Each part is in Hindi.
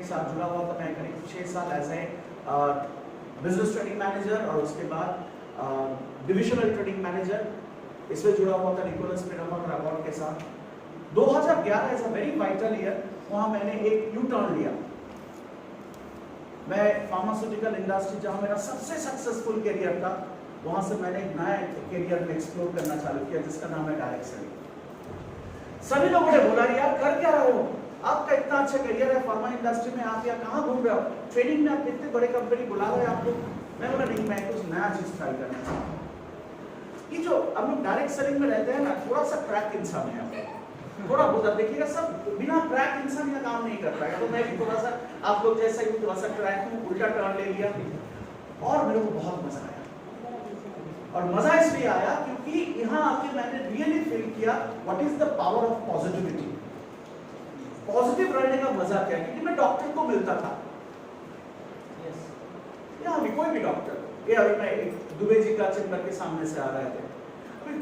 साथ जुड़ा हुआ था। मैं करीब 6 साल as a business training manager और उसके बाद डिविजनल ट्रेनिंग मैनेजर इसमें जुड़ा हुआ था निकोलस पिरामल अवार्ड के साथ। 2011 is a very vital year. वहाँ मैंने एक यू टर्न लिया। मैं फार्मास्यूटिकल इंडस्ट्री जहाँ मेरा सबसे सक्सेसफुल करियर था, वहाँ से मैंने एक नया करियर में एक्सप्लोर करना चालू किया जिसका नाम है डायरेक्ट सेलिंग। सभी लोगों ने बोला यार कर क्या रहे हो, आपका इतना अच्छा करियर है फार्मा इंडस्ट्री में, आप यहाँ कहाँ घूम रहे हो, ट्रेनिंग में आप इतने बड़े कंपनी बुला रहे हो आपको। मैं बोला नहीं, मैं कुछ नया चीज ट्राई करना चाहता हूँ। ये जो हम लोग डायरेक्ट सेलिंग में रहते हैं ना, थोड़ा सा क्रैक इंसान है, थोड़ा बहुत देखिएगा सब बिना क्रैक इंसान का काम नहीं कर पाएगा। तो मैं भी थोड़ा सा आप लोग जैसा ही थोड़ा सा क्रैक हूँ, उल्टा टर्न ले लिया और मेरे को बहुत मजा आया। और मजा इसलिए आया क्योंकि यहाँ आके मैंने रियली फील किया what is the power of positivity. Positive रहने का मजा क्या है, क्योंकि मैं डॉक्टर को मिलता था, यहाँ भी कोई भी डॉक्टर, ये अभी मैं दुबे जी का चेंबर के सामने से आ रहे थे,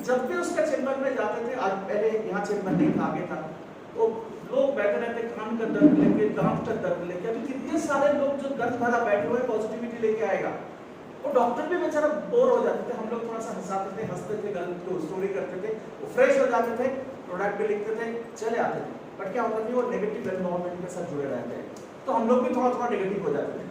जब भी उसका चेंबर में जाते थे, आज पहले यहाँ चेंबर नहीं था आगे था, तो लोग बैठे रहते कान का दर्द लेके, दांत का दर्द लेके। अभी कितने सारे लोग जो दर्द भरा बैठे हुए पॉजिटिविटी लेके आएगा। वो डॉक्टर भी बेचारा बोर हो जाते थे, हम लोग थोड़ा सा हंसाते थे, हंसते थे, गलत स्टोरी करते थे, वो फ्रेश हो जाते थे, प्रोडक्ट भी लिखते थे, चले आते थे। बट क्या होता था, वो नेगेटिव एनवायरनमेंट के साथ जुड़े रहते हैं, तो हम लोग भी थोड़ा थोड़ा नेगेटिव हो जाते थे।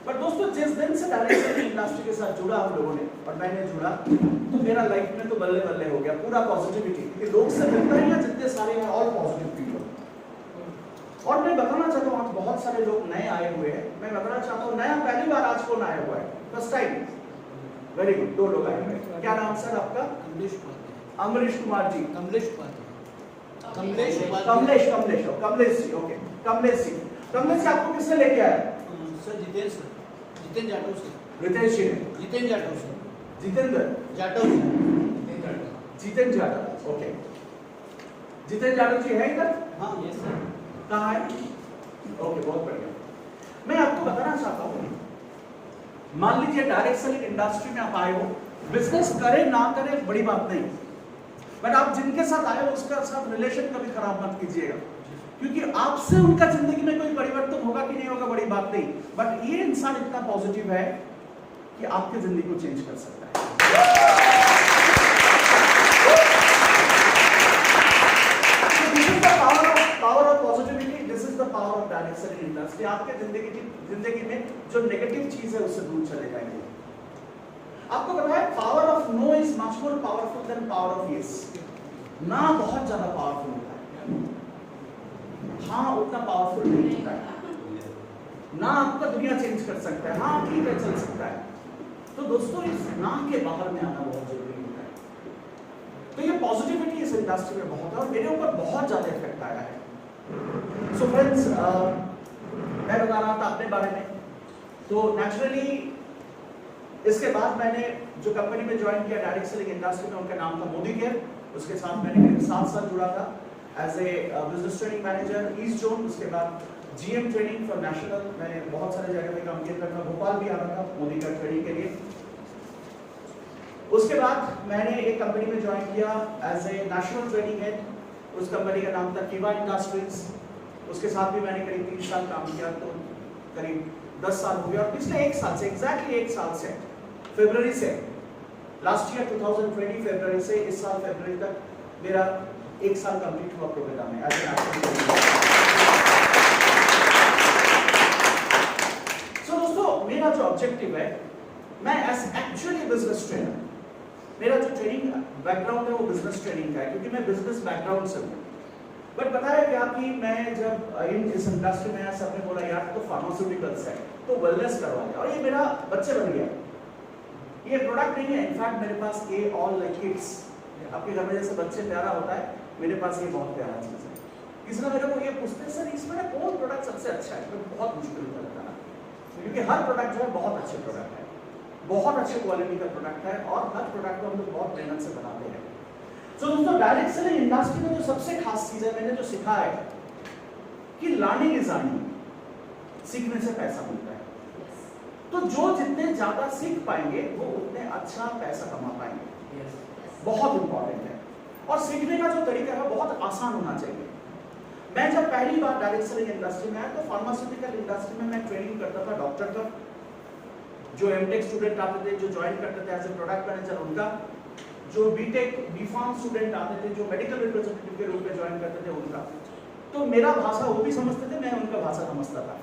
पर दोस्तों जिस दिन से डायरेक्ट सेलिंग इंडस्ट्री के साथ जुड़ा हम लोगों ने और मैंने जुड़ा, तो मेरा लाइफ में तो बल्ले बल्ले हो गया, पूरा पॉजिटिविटी। क्योंकि लोग से मिलता है ना, जितने सारे हैं ऑल पॉजिटिव पीपल। और मैं बताना चाहता हूँ आज बहुत सारे लोग नए आए हुए हैं। मैं बताना चाहता हूँ नया पहली बार आज कौन आया हुआ है, फर्स्ट टाइम, वेरी गुड, 2 लोग आए हुए हैं। क्या नाम सर आपका? अमरीश कुमार जी। कमलेश जी, ओके कमलेश जी। कमलेश जी आपको किसने लेके आया? सर जितेंद्र जाटव से। रितेश जी ने? जितेंद्र जाटव से। जितेंद्र जाटव से। जितेंद्र जाटव, ओके। जितेंद्र जाटव जी है इधर? हाँ यस सर। कहाँ है? ओके, बहुत बढ़िया। मैं आपको बताना चाहता हूँ, मान लीजिए डायरेक्ट सेलिंग इंडस्ट्री में आप आए हो, बिजनेस करे ना करे बड़ी बात नहीं, बट आप जिनके साथ आए हो उसका साथ रिलेशन कभी खराब मत कीजिएगा, क्योंकि आपसे उनका जिंदगी में कोई परिवर्तन होगा कि नहीं होगा बड़ी बात नहीं, बट ये इंसान इतना पॉजिटिव है कि आपकी जिंदगी को चेंज कर सकता है। Power of positivity, this is the power of direct selling industry. आपके जिंदगी में जो नेगेटिव चीज है उससे दूर चले जाएंगे। आपको पता है power of no is much more powerful than power of yes. ना बहुत ज्यादा पावरफुल होता है, हाँ उतना पावरफुल नहीं होता है। ना आपका दुनिया चेंज कर सकता है, हाँ ठीक है चल सकता है। तो दोस्तों इस ना के बाहर में आना बहुत जरूरी होता है। तो ये पॉजिटिविटी इस इंडस्ट्री में बहुत है और मेरे ऊपर बहुत ज्यादा इफेक्ट आया है। सो फ्रेंड्स, मैं बता रहा था अपने बारे में, तो नेचुरली इसके बाद मैंने जो कंपनी में ज्वाइन किया डायरेक्ट सेलिंग इंडस्ट्री में, उनका नाम था मोदी केयर। उसके साथ मैंने 7 साल जुड़ा था as a business training manager east zone. उसके बाद जीएम ट्रेनिंग फॉर नेशनल, मैंने बहुत सारे जगह पे काम किया था, भोपाल भी आना था मोदी केयर ट्रेनिंग के लिए। उसके बाद मैंने एक कंपनी में ज्वाइन किया as a national training head. उस कंपनी का नाम था कीवा इंडस्ट्रीज। उसके साथ भी मैंने करीब 3 साल काम किया, तो करीब 10 साल हो गया। और पिछले 1 साल से, एग्जैक्टली 1 साल से, फरवरी से, लास्ट ईयर 2020 फरवरी से इस साल फरवरी तक मेरा 1 साल कंप्लीट हुआ प्रोग्राम में एज ए नेशनल। सो दोस्तों, मेरा जो ऑब्जेक्टिव है, मैं एज एक्चुअली बिजनेस ट्रेनर, मेरा जो ट्रेनिंग बैकग्राउंड है वो बिजनेस ट्रेनिंग का है, क्योंकि मैं बिजनेस बैकग्राउंड से हूँ। बट पता है क्या कि मैं जब इस इंडस्ट्री में आया, सबने बोला यार तो फार्मास्यूटिकल्स है तो वेलनेस करवा लिया, और ये मेरा बच्चे बन गया। ये प्रोडक्ट नहीं है, इनफैक्ट मेरे पास ये ऑल लाइक किड्स, आपके घर में जैसे बच्चे प्यारा होता है, मेरे पास ये बहुत प्यारा चीज है। किसी ने मेरे को ये पूछते सर इसमें कौन प्रोडक्ट सबसे अच्छा है, तो बहुत मुश्किल होता है बताना, क्योंकि हर प्रोडक्ट जो है बहुत अच्छे प्रोडक्ट है, बहुत अच्छे क्वालिटी का प्रोडक्ट है, और हर प्रोडक्ट को हम लोग बहुत मेहनत से बनाते हैं। तो दोस्तों, डायरेक्ट सेलिंग इंडस्ट्री में जो सबसे खास चीज है, मैंने जो सीखा है कि लर्निंग इज अर्निंग, सीखने से पैसा मिलता है। तो जो जितने ज्यादा सीख पाएंगे वो उतने अच्छा पैसा कमा पाएंगे। बहुत इंपॉर्टेंट है। और सीखने का जो तरीका है बहुत आसान होना चाहिए। मैं जब पहली बार डायरेक्ट सेलिंग इंडस्ट्री में आया तो फार्मास्यूटिकल इंडस्ट्री में मैं ट्रेनिंग करता था डॉक्टर का, जो एमटेक स्टूडेंट आते थे जो ज्वाइन करते थे एज ए प्रोडक्ट मैनेजर उनका, जो बीटेक बीफार्म स्टूडेंट आते थे जो मेडिकल रिप्रेजेंटेटिव के रूप में ज्वाइन करते थे उनका। तो मेरा भाषा वो भी समझते थे, मैं उनका भाषा समझता था।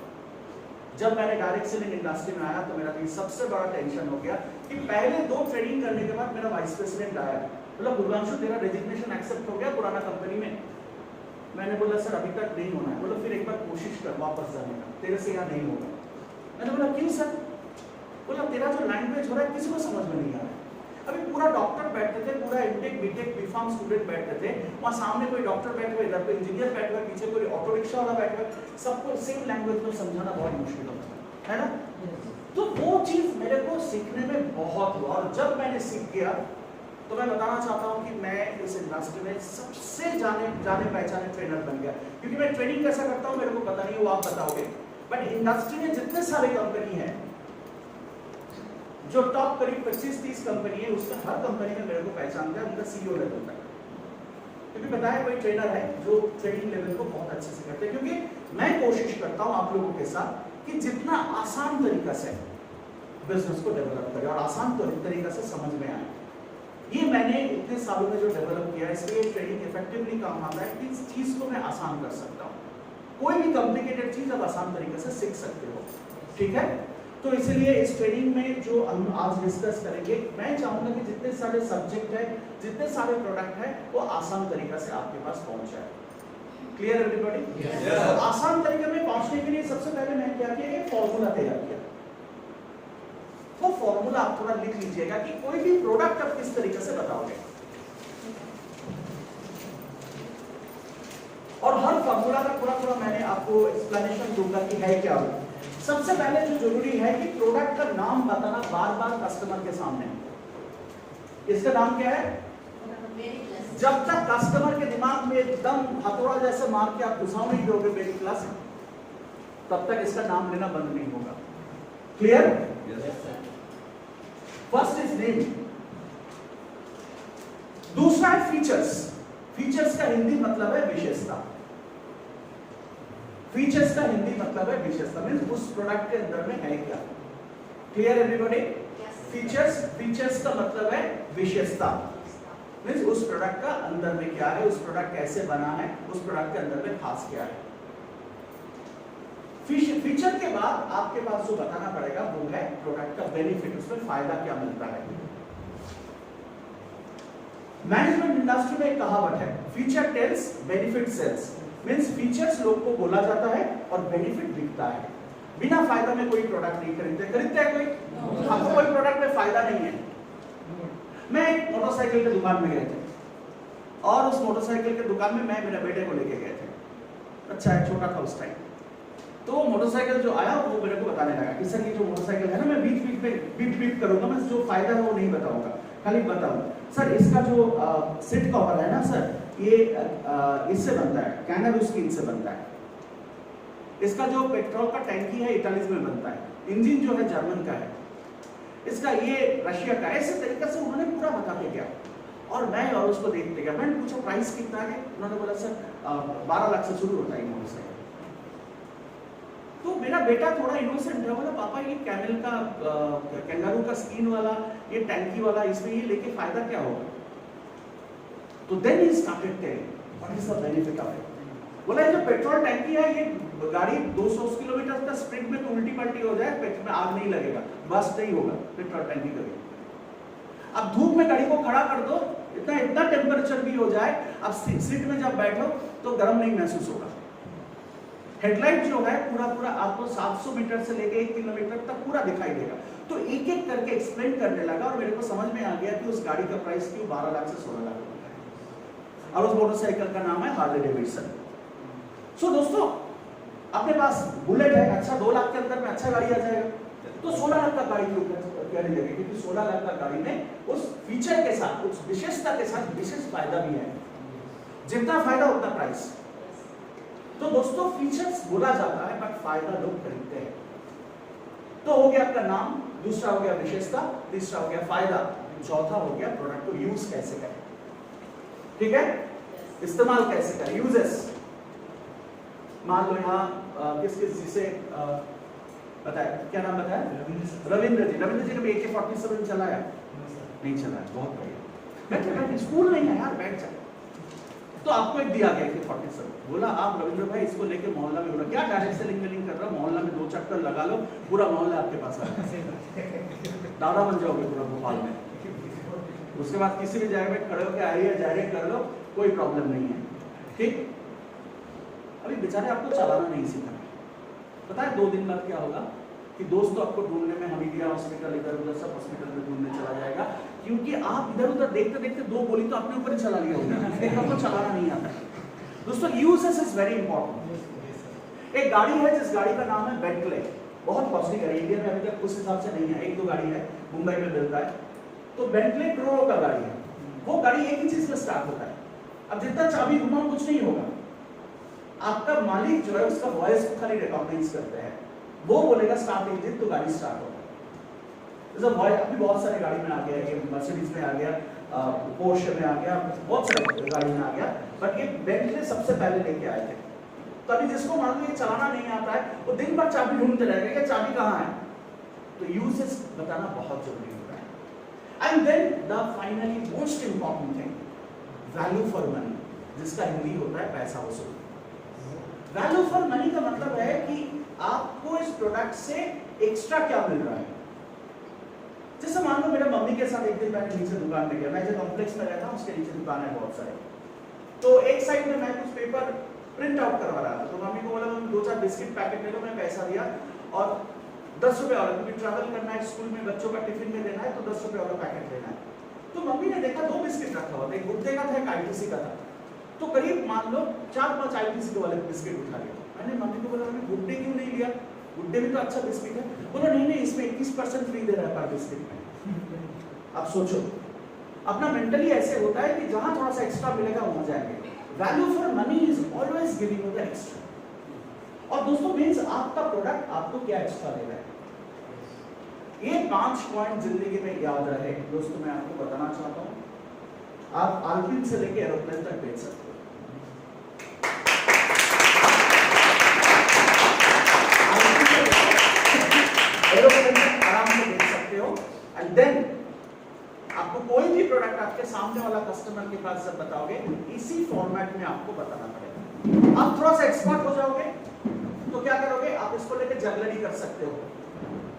जब मैंने डायरेक्ट सेलिंग इंडस्ट्री में आया तो मेरा भी सबसे बड़ा टेंशन हो गया कि पहले 2 ट्रेनिंग करने के बाद मेरा वाइस प्रेसिडेंट आया, बोला गुरवांशु तेरा रेजिग्नेशन एक्सेप्ट हो गया पुराना कंपनी में। मैंने बोला सर अभी तक नहीं होना है। बोला फिर एक बार कोशिश कर वापस जाने का, तेरे से यहाँ नहीं होगा। मैंने बोला क्यों सर? बोला तेरा जो लैंग्वेज हो रहा है किसी को समझ में नहीं आ रहा है। अभी पूरा डॉक्टर बैठते थे, पूरा एमटेक बीटेक बीफार्म स्टूडेंट बैठते थे, वहाँ सामने कोई डॉक्टर बैठे हुए, इधर कोई इंजीनियर बैठे हुए, पीछे कोई ऑटो रिक्शा वाला बैठा हुआ, सबको सेम लैंग्वेज में समझाना बहुत मुश्किल होता है ना। तो वो चीज मेरे को सीखने में बहुत हुआ, और जब मैंने सीख गया तो मैं बताना चाहता हूँ कि मैं इस इंडस्ट्री में सबसे जाने पहचाने ट्रेनर बन गया। क्योंकि मैं ट्रेनिंग कैसा करता हूँ मेरे को पता नहीं, वो आप बताओगे, बट इंडस्ट्री में जितने सारे कंपनी है, जो टॉप करीब 25-30 कंपनी है, उसमें हर कंपनी में मेरे को पहचानता है उनका सीईओ लेवल तक, क्योंकि बताया कोई ट्रेनर है जो ट्रेनिंग लेवल को बहुत अच्छे से करते हैं। क्योंकि मैं कोशिश करता हूँ आप लोगों के साथ कि जितना आसान तरीका से बिजनेस को डेवलप करें और आसान तरीका से समझ में आए। ये मैंने इतने सालों में जो डेवलप किया है, इसलिए ट्रेनिंग इफेक्टिवली काम आता है कि इस चीज को मैं आसान कर सकता हूँ। कोई भी कॉम्प्लिकेटेड चीज आप आसान तरीके से सीख सकते हो, ठीक है। तो इसलिए इस ट्रेनिंग में जो हम आज डिस्कस करेंगे, मैं चाहूंगा कि जितने सारे सब्जेक्ट है, जितने सारे प्रोडक्ट है, वो आसान तरीका से आपके पास पहुंच जाए। Clear everybody? Yes. आसान तरीके में पहुंचने के लिए सबसे पहले मैं क्या किया, एक फॉर्मूला तैयार किया। वो फॉर्मूला आप थोड़ा लिख लीजिएगा कि कोई भी प्रोडक्ट आप किस तरीके से बताओगे, और हर फॉर्मूला का थोड़ा मैंने आपको एक्सप्लेनेशन दूंगा कि है क्या। सबसे पहले जो जरूरी है कि प्रोडक्ट का नाम बताना बार-बार कस्टमर के सामने। इसका नाम क्या है? जब तक कस्टमर के दिमाग में एकदम हथौड़ा जैसे मार के आप घुसाव नहीं दोगे मेरी क्लास, तब तक इसका नाम लेना बंद नहीं होगा। क्लियर? फर्स्ट इज नेम, दूसरा है फीचर्स। फीचर्स का हिंदी मतलब है विशेषता। फीचर्स का हिंदी मतलब है विशेषता, मींस उस प्रोडक्ट के अंदर में है क्या। Clear everybody? फीचर्स का मतलब है विशेषता, मींस उस प्रोडक्ट का अंदर में क्या है, उस प्रोडक्ट कैसे बना है, उस प्रोडक्ट के अंदर में खास क्या है। फीचर के बाद आपके पास जो बताना पड़ेगा वो है प्रोडक्ट का बेनिफिट, उसमें फायदा क्या मिलता है। मैनेजमेंट इंडस्ट्री में एक कहावत है, feature tells benefit sells, means features लोग को बोला जाता है और बेनिफिट दिखता है। बिना फायदा में कोई प्रोडक्ट नहीं खरीदते हैं कोई? आपको कोई प्रोडक्ट में फायदा नहीं है। मैं एक मोटरसाइकिल की दुकान में गए थे, और उस मोटरसाइकिल की दुकान में मैं मेरे बेटे को लेके गए थे। अच्छा है, छोटा था उस टाइम। तो मोटरसाइकिल जो आया वो मेरे को बताने लगा कि सर ये जो मोटरसाइकिल है ना, मैं बीच में बीप करूंगा, मैं जो फायदा है वो नहीं बताऊंगा, खाली बताऊं सर इसका जो सीट कवर है ना सर, ये इससे बनता है, कैंगारू स्किन से बनता है। इसका जो पेट्रोल का टैंकी है इटाली में बनता है, इंजन जो है जर्मन का है, इसका ये रशिया का। ऐसे तरीके से उन्होंने पूरा बताते गया, और मैं और उसको देखते गया। मैंने पूछा प्राइस कितना है, उन्होंने बोला सर 12 लाख से शुरू होता है मोटरसाइकिल। तो मेरा बेटा थोड़ा इनोसेंट है, बोला पापा ये कैमल का कैंगारू का स्किन वाला, ये टैंकी वाला, इसमें ये लेके फायदा क्या होगा। तो then he started telling what is the benefit of it. बोला ये जो पेट्रोल टैंकी है, ये गाड़ी 200 किलोमीटर का स्पीड में तो उल्टी पलटी हो जाए, पेट्रोल में आग नहीं लगेगा, बस नहीं होगा पेट्रोल टैंकी कभी। अब धूप में गाड़ी को खड़ा कर दो, इतना टेम्परेचर भी हो जाए, अब सीट में जब बैठो तो गर्म नहीं महसूस होगा। हेडलाइट जो है पूरा आपको 700 मीटर से लेके 1 किलोमीटर तक पूरा दिखाई देगा। तो एक एक करके एक्सप्लेन करने लगा, और मेरे को समझ में आ गया कि उस गाड़ी का प्राइस क्यों 12 लाख से 16 लाख रुपए है, और उस मोटरसाइकिल का नाम है हार्ले डेविडसन। सो दोस्तों, अपने पास बुलेट है, अच्छा 2 लाख के अंदर में अच्छा गाड़ी आ जाएगा, तो 16 लाख का गाड़ी क्यों कहने लगे, क्योंकि 16 लाख का गाड़ी में उस फीचर के साथ, उस विशेषता के साथ विशेष फायदा भी है। जितना फायदा उतना प्राइस। तो दोस्तों फीचर्स बोला जाता है, बट फायदा लोग खरीदते हैं। तो हो गया आपका नाम, दूसरा हो गया विशेषता, तीसरा हो गया फायदा, चौथा हो गया प्रोडक्ट को यूज कैसे करें। ठीक है, इस्तेमाल कैसे करें, यूजेस। मान लो यहाँ किस किस जिसे बताया, क्या नाम बताया? रविंद्र जी ने भी AK-47 चलाया? नहीं चलाया, बहुत बढ़िया। बैठ स्कूल नहीं है यार, बैठ जाए। तो आपको एक दिया गया AK-47, बोला आप रविंद्र भाई इसको लेके मोहल्ला में, बोला क्या डायरेक्ट सेलिंग वेलिंग कर रहा हो, मोहल्ला में 2 चक्कर लगा लो, पूरा मोहल्ला आपके पास आ जाए, दादा बन जाओगे पूरा भोपाल में। उसके बाद किसी भी जगह में खड़े होकर आइए डायरेक्ट कर लो, कोई प्रॉब्लम नहीं है, ठीक। अभी बेचारे आपको चलाना नहीं सीखा, पता है 2 दिन बाद क्या होगा कि दोस्त तो आपको ढूंढने में, हमीदिया हॉस्पिटल इधर उधर सब हॉस्पिटल में ढूंढने चला जाएगा, क्योंकि आप इधर उधर देखते देखते 2 गोली तो अपने ऊपर ही चला लिया होगा, आपको चलाना नहीं आता। दोस्तों यूजेस इज वेरी इंपॉर्टेंट। एक गाड़ी है जिस गाड़ी का नाम है बेंटले, बहुत कॉस्टली गाड़ी, इंडिया में अभी तक उस हिसाब से नहीं है, 1-2 गाड़ी है, मुंबई में मिलता है। तो बेंटले करोड़ों का गाड़ी है, वो गाड़ी एक ही चीज से स्टार्ट होता है। अब जितना चाबी घुमाओ कुछ नहीं होगा, आपका मालिक जो है उसका वॉइस को खाली रिकॉग्नाइज करते हैं, वो बोलेगा स्टार्ट इंजन तो गाड़ी स्टार्ट होगा। जैसे वॉइस अभी बहुत सारे गाड़ी में आ गया, ये मर्सिडीज में आ गया, पोर्शे में आ गया, बहुत सारे गाड़ी में आ गया, बट ये बेंटले सबसे पहले लेके आए थे। तो अभी जिसको मान लो ये चलाना नहीं आता है, वो दिन भर चाबी ढूंढते रहेगा कि चाबी कहाँ है। तो यूजेस बताना बहुत जरूरी होता है। And then the finally most important thing, value for money, जिसका हिंदी होता है पैसा वसूल। वैल्यू फॉर मनी का मतलब है कि आपको इस प्रोडक्ट से एक्स्ट्रा क्या मिल रहा है। जैसे मान लो मेरे मम्मी के साथ एक दिन मैंने नीचे दुकान में गया, मैं जो कॉम्प्लेक्स में रहता हूँ उसके नीचे दुकान है बहुत सारे, तो एक साइड में मैं कुछ पेपर प्रिंट आउट करवा रहा था, तो मम्मी को बोला मम्मी 2-4 बिस्किट पैकेट ले लो, मैं पैसा दिया और 10 रुपए वाला, क्योंकि ट्रैवल करना है स्कूल में, बच्चों का टिफिन में देना है, तो 10 रुपए वाला पैकेट लेना है। तो मम्मी ने देखा 2 बिस्किट रखा हुआ था, एक गुड्डे का था, एक ITC का था, तो करीब मान लो 4-5 ITC के वाले बिस्किट उठा लिया। मैंने मम्मी को बोला मम्मी गुड्डे क्यों नहीं लिया, गुड्डे भी तो अच्छा बिस्किट है। बोला नहीं नहीं इसमें 21% फ्री दे रहा है पर बिस्किट में। अब सोचो, अपना मेंटली ऐसे होता है कि जहां थोड़ा सा एक्स्ट्रा मिलेगा वहां जाएंगे। Value for money is always giving you the extra. और दोस्तों मींस आपका प्रोडक्ट आपको क्या एक्स्ट्रा दे रहा है, ये 5 पॉइंट जिंदगी में याद रहे। दोस्तों मैं आपको बताना चाहता हूं, आप आल्पिन से लेके एरोप्लेन तक बेच सकते हो। एरोप्लेन तक आराम से बेच सकते हो। एंड देन आपको कोई भी प्रोडक्ट आपके सामने वाला कस्टमर के पास जब बताओगे, इसी फॉर्मेट में आपको बताना पड़ेगा। आप थोड़ा सा एक्सपर्ट हो जाओगे तो क्या करोगे, आप इसको लेकर जगलरी कर सकते हो,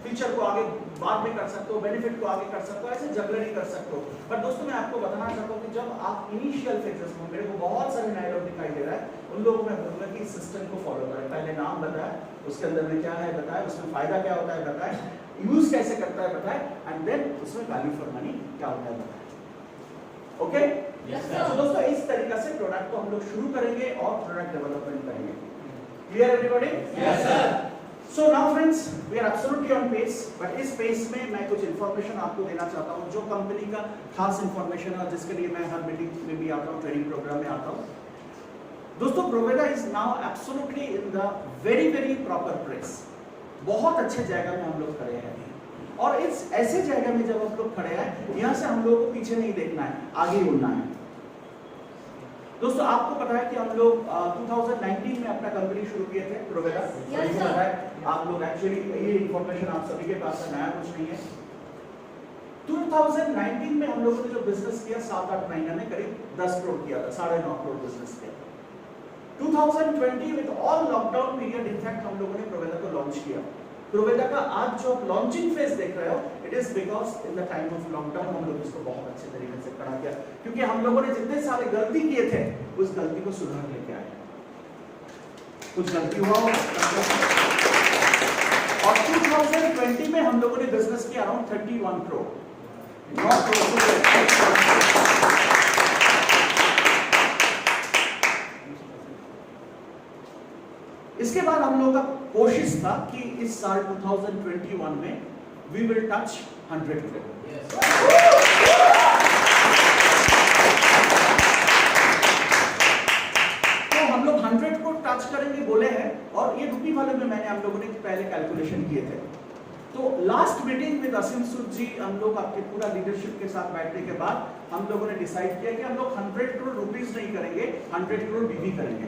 फीचर को आगे बाद में कर सकते हो, बेनिफिट को आगे कर सकते हो, ऐसे जगलरी कर सकते हो। पर दोस्तों मैं आपको बताना चाहता हूँ कि जब आप इनिशियल फेजेस में, मेरे को बहुत सारे नए लोग दिखाई दे रहा है, उन लोगों में बोलूंगा कि इस सिस्टम को फॉलो करें। पहले नाम बताया, उसके अंदर में क्या है बताया, उसमें फायदा क्या होता है बताए, यूज कैसे करता है बताए, एंड देन उसमें वैल्यू फॉर मनी क्या होता है बताए। ओके तो दोस्तों इस तरीके से प्रोडक्ट को हम लोग शुरू करेंगे और प्रोडक्ट डेवलपमेंट करेंगे। Clear everybody? Yes sir. So now friends, we are absolutely on pace, but इस पेस में मैं कुछ इन्फॉर्मेशन आपको देना चाहता हूँ, जो कंपनी का खास इन्फॉर्मेशन है, जिसके लिए मैं हर मीटिंग में भी आता हूँ, ट्रेनिंग प्रोग्राम में आता हूँ। दोस्तों प्रोवेदा is now absolutely in the very very proper place. बहुत अच्छे जगह में हम लोग खड़े हैं, और इस ऐसे जगह में जब हम लोग खड़े हैं, यहाँ से हम लोगों को पीछे नहीं देखना है, आगे उड़ना है। दोस्तों आपको पता है कि हम लोग 2019 में अपना कंपनी शुरू किए थे प्रोवेदा। Yes, sir. आप लोग एक्चुअली ये इंफॉर्मेशन आप सभी के पास है, नया कुछ नहीं है। 2019 में हम लोगों ने जो बिजनेस किया 7-8 महीने में करीब 10 करोड़ किया था, 9.5 करोड़ बिजनेस किया। 2020 with all lockdown period in fact हम लोगों ने प्रोवेदा को लॉन्च किया। प्रोवेदा का आज जो लॉन्चिंग फेज देख रहे हो, it is because in the time of lockdown हम लोग इसको बहुत अच्छे तरीके से करा किया, क्योंकि हम लोगों ने जितने सारे गलती किए थे उस गलती को सुधार लेके आए। कुछ गलती हुआ और 2020 में हम लोगों ने बिजनेस किया अराउंड 31 करोड़। इसके बाद हम लोगों का कोशिश था कि इस साल 2021 में वी विल टच 100 करोड़। तो हम लोग 100 को टच करेंगे बोले हैं, और ये रुपी वाले में मैंने हम लोगों ने पहले कैलकुलेशन किए थे। तो लास्ट मीटिंग विद असीम सूद जी, हम लोग आपके पूरा लीडरशिप के साथ बैठने के बाद हम लोगों ने डिसाइड किया कि हम लोग 100 करोड़ रुपीस नहीं करेंगे, 100 करोड़ बीवी करेंगे।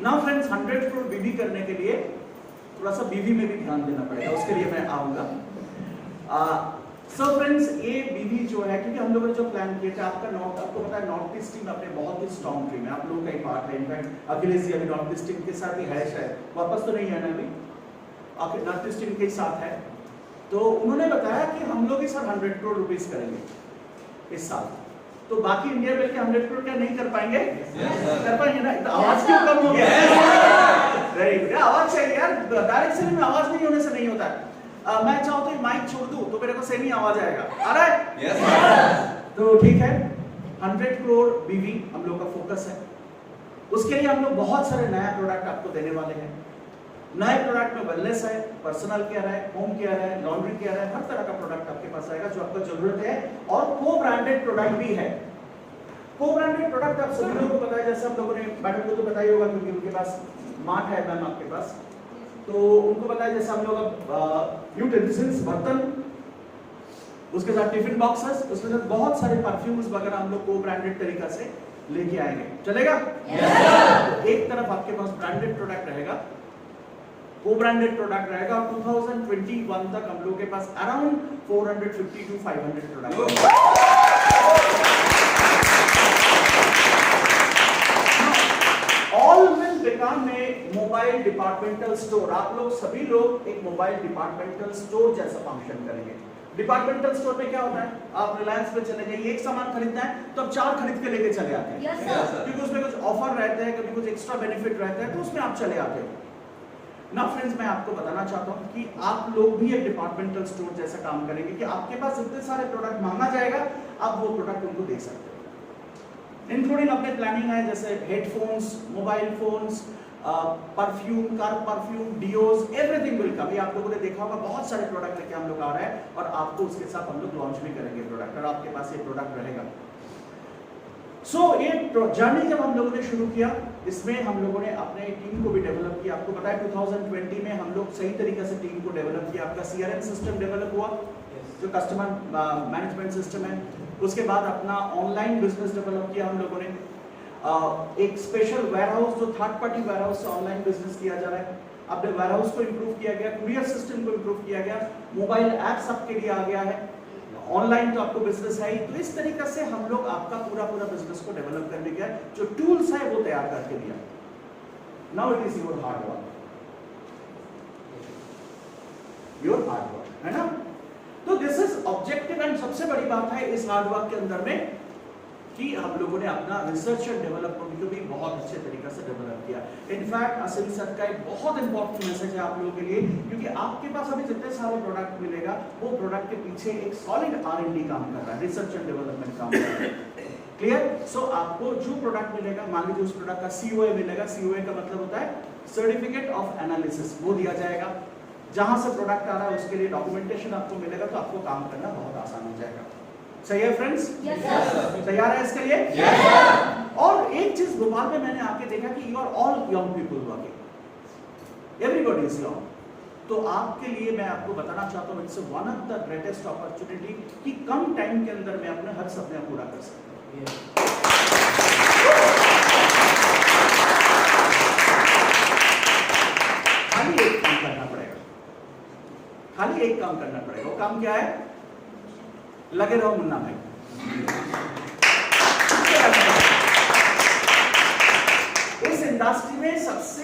नाउ फ्रेंड्स 100 करोड़ बीवी करने के लिए थोड़ा सा बीवी में भी ध्यान देना पड़ेगा, उसके लिए मैं आऊंगा। सो फ्रेंड्स, ये बीवी जो है, क्योंकि हम लोगों ने जो प्लान किया था, आपको पता है नॉर्थ ईस्ट टीम अपने बहुत ही स्ट्रॉन्ग टीम है, आप लोगों का ही पार्ट है। इनफैक्ट अखिलेश जी अभी नॉर्थ ईस्ट टीम के साथ ही है, शायद वापस तो नहीं है ना अभी, आपके नॉर्थ ईस्ट टीम के साथ है। तो उन्होंने बताया कि हम लोग इस 100 करोड़ रुपीस करेंगे इस साल। तो बाकी इंडिया मिलकर 100 करोड़ क्या नहीं कर पाएंगे? कर पाएंगे ना? तो आवाज क्यों कम हो गया? वेरी गुड, आवाज चाहिए यार, डायरेक्शन में आवाज नहीं होने से नहीं होता है। मैं चाहूँ तो माइक छोड़ दूं तो मेरे को सेमी आवाज आएगा, आ रहा है? yes. तो ठीक है, 100 करोड़ बीवी हम लोग का फोकस है। उसके लिए हम लोग बहुत सारे नया प्रोडक्ट आपको देने वाले हैं। नए प्रोडक्ट में वेलनेस है, पर्सनल केयर है, होम केयर है, लॉन्ड्री केयर है, हर तरह का प्रोडक्ट आपके पास आएगा जो आपको जरूरत है। और को ब्रांडेड प्रोडक्ट भी है। को ब्रांडेड प्रोडक्ट आप सभी लोगों को पता है, जैसे हम लोगों ने मैडम को तो पता ही होगा क्योंकि उनके पास मार्ट है मैम आपके पास, तो उनको पता है। जैसे हम लोग यूटेंसिल्स, बर्तन, उसके साथ टिफिन बॉक्सेस, उसके साथ बहुत सारे परफ्यूम्स वगैरह हम लोग को ब्रांडेड तरीका से लेके आएंगे, चलेगा? तो एक तरफ आपके पास ब्रांडेड प्रोडक्ट रहेगा, को ब्रांडेड प्रोडक्ट रहेगा, और 2021 तक हम लोग के पास around 450 to 500 product. All will become a mobile departmental store. आप लोग सभी लोग एक मोबाइल डिपार्टमेंटल स्टोर जैसा फंक्शन करेंगे। डिपार्टमेंटल स्टोर में क्या होता है, आप रिलायंस पे चले जाइए, एक सामान खरीदना है तो आप 4 खरीद के लेके चले आते हैं, क्योंकि उसमें कुछ ऑफर रहता है, कभी कुछ एक्स्ट्रा बेनिफिट रहता है, तो उसमें आप चले आते हो ना। फ्रेंड्स, मैं आपको बताना चाहता हूं कि आप लोग भी एक डिपार्टमेंटल स्टोर जैसा काम करेंगे कि आपके पास इतने सारे प्रोडक्ट मांगा जाएगा, आप वो प्रोडक्ट उनको दे सकते हो। इंक्लूडिंग अपने प्लानिंग है जैसे headphones, mobile phones, perfume, car perfume, डियोज, everything will come. आप लोगों ने देखा होगा बहुत सारे प्रोडक्ट लेके हम लोग आ रहे हैं, और आपको उसके साथ हम लोग लॉन्च भी करेंगे प्रोडक्ट, और आपके पास ये प्रोडक्ट रहेगा। ये जर्नी जब हम लोगों ने शुरू किया, इसमें हम लोगों ने अपने टीम को भी डेवलप किया। आपको पता है 2020 में हम लोग सही तरीके से टीम को डेवलप किया। आपका CRM सिस्टम डेवलप हुआ, जो कस्टमर मैनेजमेंट सिस्टम है। उसके बाद अपना ऑनलाइन बिजनेस डेवलप किया हम लोगों ने। एक स्पेशल वेयरहाउस, जो थर्ड पार्टी वेयरहाउस से ऑनलाइन बिजनेस किया जा रहा है, अपने वेयरहाउस को इंप्रूव किया गया, कुरियर सिस्टम को इंप्रूव किया गया, मोबाइल ऐप्स आपके लिए आ गया है, ऑनलाइन तो आपको बिजनेस है ही। तो इस तरीके से हम लोग आपका पूरा बिजनेस को डेवलप करने के जो टूल्स है वो तैयार करके दिया। Now it is your hard work, है ना? तो दिस इज ऑब्जेक्टिव। एंड सबसे बड़ी बात है इस हार्ड वर्क के अंदर में कि हम लोगों ने अपना रिसर्च एंड डेवलपमेंट को भी बहुत अच्छे तरीके से डेवलप किया। इनफैक्ट असिल सर का एक बहुत इंपॉर्टेंट मैसेज है आप लोगों के लिए, क्योंकि आपके पास अभी जितने सारे प्रोडक्ट मिलेगा, वो प्रोडक्ट के पीछे एक सॉलिड R&D काम कर रहा है, रिसर्च एंड डेवलपमेंट काम कर रहा है। क्लियर? सो आपको जो प्रोडक्ट मिलेगा, मान लीजिए उस प्रोडक्ट का COA मिलेगा। COA का मतलब होता है सर्टिफिकेट ऑफ एनालिसिस, वो दिया जाएगा। जहां से प्रोडक्ट आ रहा है उसके लिए डॉक्यूमेंटेशन आपको मिलेगा, तो आपको काम करना बहुत आसान हो जाएगा। सही है फ्रेंड्स? Yes, sir. तैयार है इसके लिए? Yes, sir. और एक चीज भोपाल में मैंने आके देखा कि you are all young people working, everybody is young. तो आपके लिए मैं आपको बताना चाहता हूँ, it's one of the greatest opportunity कि कम टाइम के अंदर में अपने हर सपने पूरा कर सकते हैं। खाली एक काम करना पड़ेगा, खाली एक काम करना पड़ेगा। वो काम क्या है? लगे रहो मुन्ना भाई। इस इंडस्ट्री में सबसे